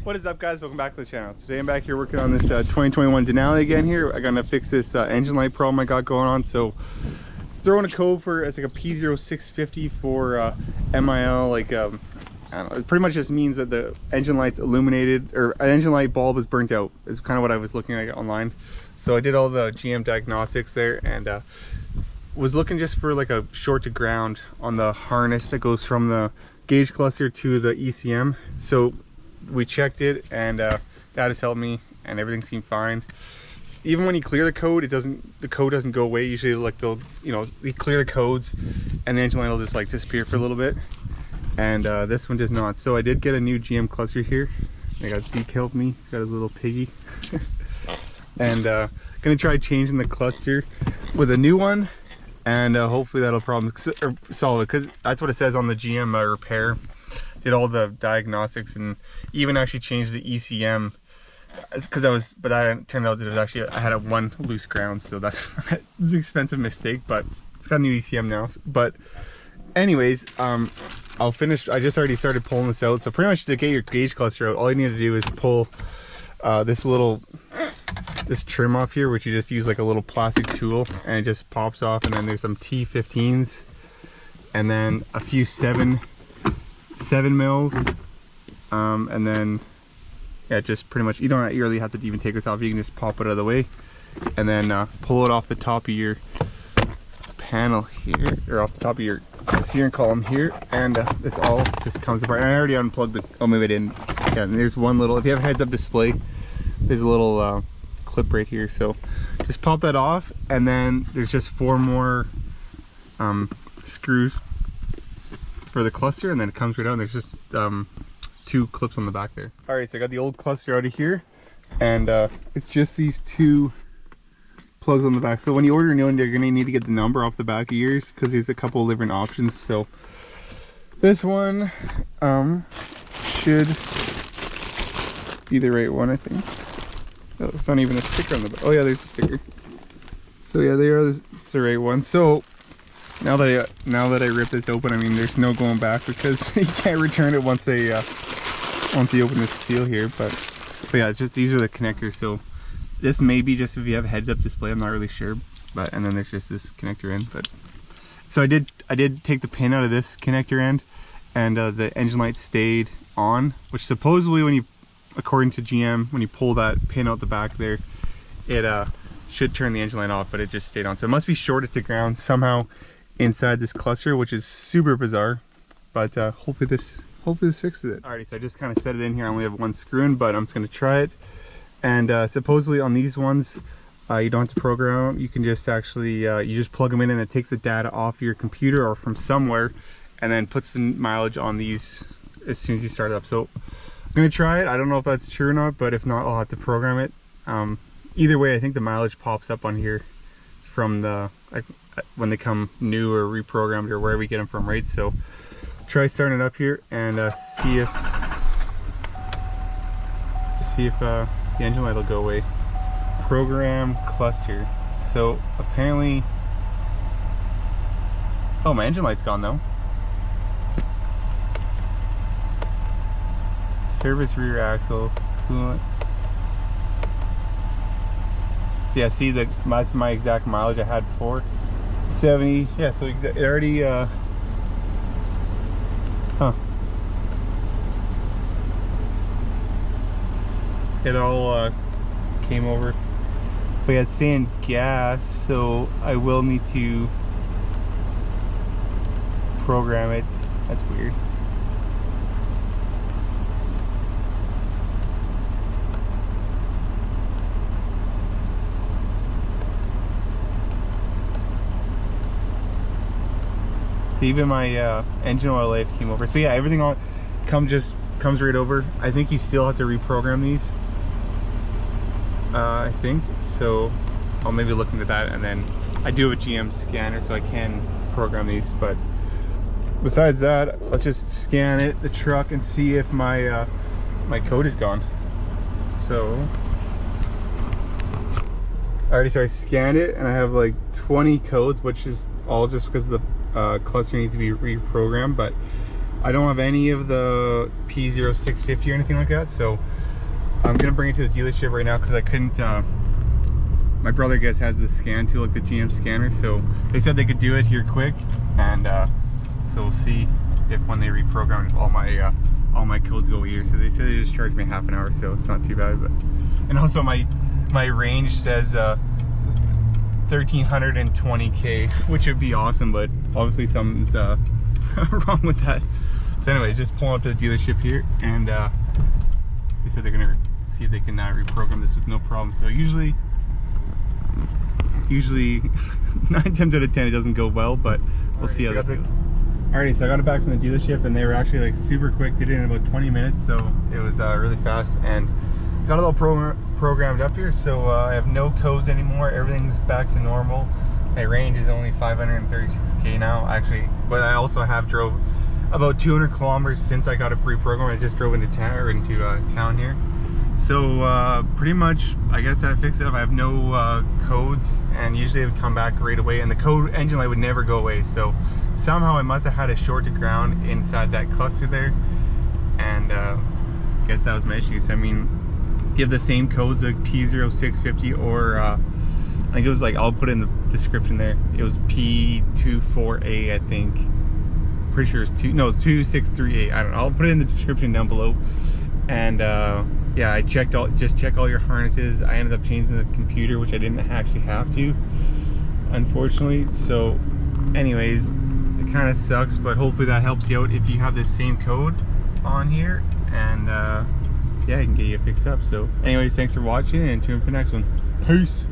What is up, guys? Welcome back to the channel. Today I'm back here working on this 2021 Denali again here. I'm gonna fix this engine light problem I got going on. So it's throwing a code for, it's like a P0650 for MIL, like I don't know, it pretty much just means that the engine light's illuminated, or an engine light bulb is burnt out. Is kind of what I was looking at online. So I did all the GM diagnostics there and was looking just for like a short to ground on the harness that goes from the gauge cluster to the ECM. So we checked it and that has helped me and everything seemed fine. Even when you clear the code, the code doesn't go away. Usually like they'll, you know, you clear the codes and the engine light will just like disappear for a little bit. And this one does not. So I did get a new GM cluster here. I got Zeke helped me. He's got his little piggy. And gonna try changing the cluster with a new one, and hopefully that'll solve it, because that's what it says on the GM repair. Did all the diagnostics and even actually changed the ECM, because but that turned out that it was actually, I had one loose ground, so that was an expensive mistake, but it's got a new ECM now. But anyways, I'll finish. I just already started pulling this out. So pretty much to get your gauge cluster out, all you need to do is pull this trim off here, which you just use like a little plastic tool, and it just pops off. And then there's some T15s and then a few 7 mils, and then yeah, just pretty much, you don't really have to even take this off. You can just pop it out of the way and then pull it off the top of your panel here, or off the top of your steering column here, and this all just comes apart. And I already unplugged the, oh maybe I didn't. Yeah, and there's one little, if you have a heads-up display, there's a little clip right here, so just pop that off. And then there's just 4 more screws for the cluster, and then it comes right out, and there's just 2 clips on the back there. All right, so I got the old cluster out of here, and it's just these 2 plugs on the back. So when you order a new one, you're gonna need to get the number off the back of yours, because there's a couple of different options. So this one should be the right one, I think. Oh, it's not even a sticker on the back. Oh yeah, there's a sticker. So yeah, it's the right one. So now that I rip this open, I mean, there's no going back, because you can't return it once you open this seal here. But yeah, it's just, these are the connectors. So this may be just if you have a heads-up display, I'm not really sure. But and then there's just this connector end. But so I did take the pin out of this connector end, and the engine light stayed on, which supposedly, when you, according to GM, when you pull that pin out the back there, it should turn the engine light off, but it just stayed on. So it must be shorted to ground somehow inside this cluster, which is super bizarre. But hopefully this fixes it. Alrighty, so I just kind of set it in here. I only have 1 screw in, but I'm just gonna try it. And supposedly on these ones, you don't have to program them. You can just actually, you just plug them in, and it takes the data off your computer or from somewhere, and then puts the mileage on these as soon as you start it up. So I'm gonna try it. I don't know if that's true or not, but if not, I'll have to program it. Either way, I think the mileage pops up on here from the, like, when they come new or reprogrammed or wherever we get them from, right? So try starting it up here and see if the engine light will go away. Program cluster. So apparently, oh, my engine light's gone though. Service rear axle, coolant. Yeah, see, that's my exact mileage I had before. 70, yeah, so it already, it all came over. But yeah, it's saying gas, so I will need to program it. That's weird. Even my engine oil life came over. So yeah, everything all comes right over. I think you still have to reprogram these. I think so. I'll maybe look into that, and then I do have a GM scanner, so I can program these. But besides that, let's just scan it, the truck, and see if my my code is gone. So alrighty, so I scanned it, and I have like 20 codes, which is all just because the cluster needs to be reprogrammed. But I don't have any of the P0650 or anything like that, so I'm gonna bring it to the dealership right now because I couldn't. My brother, I guess, has the scan tool, like the GM scanner, so they said they could do it here quick, and so we'll see if when they reprogram, if all my codes go here. So they said they just charged me half an hour, so it's not too bad. But and also my range says 1320K, which would be awesome, but obviously something's wrong with that. So anyways, just pulling up to the dealership here, and they said they're gonna see if they can reprogram this with no problem. So usually 9 times out of 10 it doesn't go well, but we'll see how this goes. Alrighty, so I got it back from the dealership, and they were actually like super quick. Did it in about 20 minutes, so it was really fast, and got it all programmed up here. So I have no codes anymore. Everything's back to normal. My range is only 536K now, actually, but I also have drove about 200 kilometers since I got it pre-programmed. I just drove into town here. So pretty much, I guess I fixed it up. I have no codes, and usually it would come back right away, and the code engine light would never go away. So somehow I must have had a short to ground inside that cluster there, and I guess that was my issue. So I mean, you have the same codes like P0650 or I think it was like, I'll put it in the description there. It was P24A, I think. Pretty sure it's 2638. I don't know. I'll put it in the description down below. And yeah, I checked just check all your harnesses. I ended up changing the computer, which I didn't actually have to, unfortunately. So anyways, it kind of sucks, but hopefully that helps you out if you have the same code on here, and yeah, I can get you fixed up. So anyways, thanks for watching, and tune in for the next one. Peace.